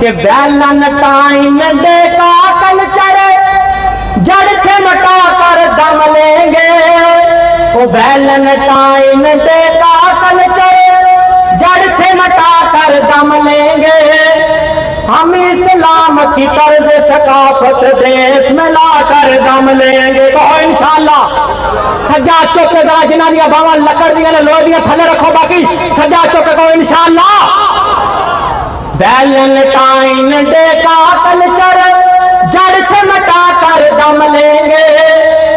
کہ Valentine day کا culture جڑ سے مٹا کر دم لیں گے، وہ ویلنٹائن ڈے کا کلچر جڑ سے مٹا کر دم لیں گے، ہم اسلام کی طرز ثقافت دیس میں لا کر دم لیں گے۔ کہو انشاءاللہ۔ سجاد چوکے ذرا جنہ دیا باواں لکڑ دیا نے لوہے دیا تھلے رکھو، باقی سجاد چوکے کہو انشاءاللہ۔ ویلنٹائن ڈے کا کلچر جڑ سے مٹا کر دم لیں گے،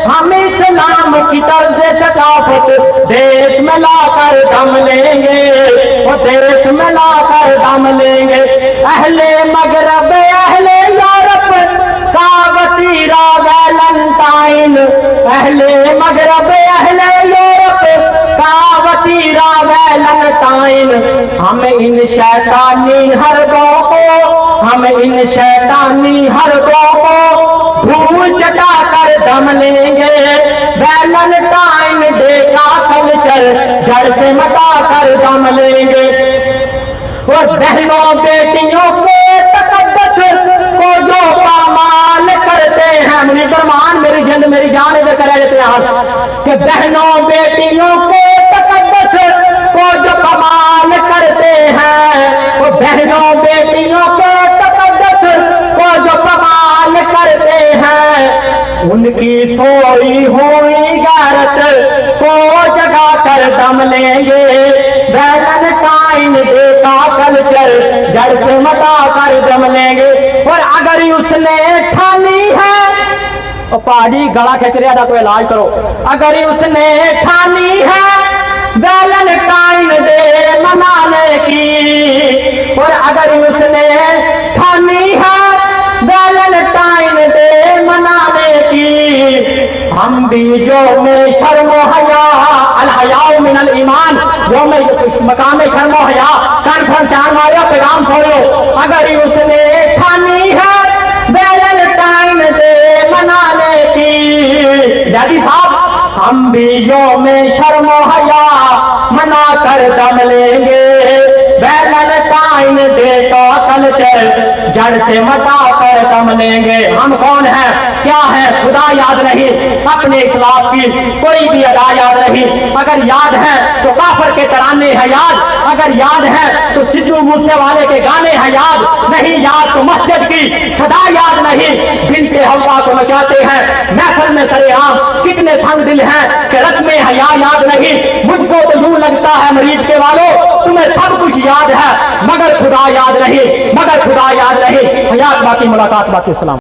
ہم اسلام کی طرز ثقافت دیس میں لا کر دم لیں گے، وہ دیس میں لا کر دم لیں گے۔ اہل مغرب اہل یورپ کا وطیرہ ویلنٹائن، اہل مغرب اہل یورپ کا وطیرہ ویلنٹائن، ہم ان شیطانی حربوں کو، ہم ان شیطانی حربوں کو دھول چٹا کر دم لیں گے۔ ویلنٹائن ڈے کا کلچر جڑ سے مٹا کر دم لیں گے، اور بہنوں بیٹیوں کے تقدس کو جو پامال کرتے ہیں، منی فرمان میری جند میری جان ادھر کرے دیتے ہیں کہ بہنوں بیٹیوں کے تقدس کو جو پامال کرتے ہیں، وہ بہنوں بیٹیوں کے تقدس کو جو پامال کرتے ہیں، ان کی سوئی ہوئی غیرت کو جگا کر دم لیں گے۔ ویلنٹائن ڈے کا کلچر جڑ سے مٹا کر دم لیں گے، اور اگر اس نے ٹھانی ہے، پہاڑی گلا کھچ رہا تھا تو علاج کرو، اگر اس نے ٹھانی ہے ویلنٹائن ڈے منانے کی، اور اگر اس نے ٹھانی ہے ویلنٹائن ڈے منانے کی، ہم بھی جو میں شرم و حیا، الحیاء من الایمان، جو میں مقام شرم و حیا کانفرنس آن والے پیغام سوڑو، اگر اس نے ٹھانی ہے ویلنٹائن ڈے منانے کی، زیادی صاحب ہم بھی یوم شرم و حیا منا کر دم لیں گے۔ ویلنٹائن ڈے کا کلچر جڑ سے مٹا کر دم لیں گے۔ ہم کون ہیں، کیا ہے، خدا یاد نہیں، اپنے اسلاف کی کوئی بھی ادا یاد نہیں، اگر یاد ہے تو کافر کے ترانے ہیں یاد، اگر یاد ہے تو سدھو موسے والے کے گانے ہیں یاد، نہیں یاد تو مسجد کی صدا یاد نہیں، بنت حوا کو نچاتے ہیں محفل میں سرے عام، کتنے سنگ دل ہیں کہ رسم حیا یاد نہیں۔ مجھ کو تو یوں لگتا ہے مریض کے والوں تمہیں سب کچھ یاد ہے مگر خدا یاد نہیں، مگر خدا یاد نہیں۔ حیات باقی، ملاقات باقی، السلام۔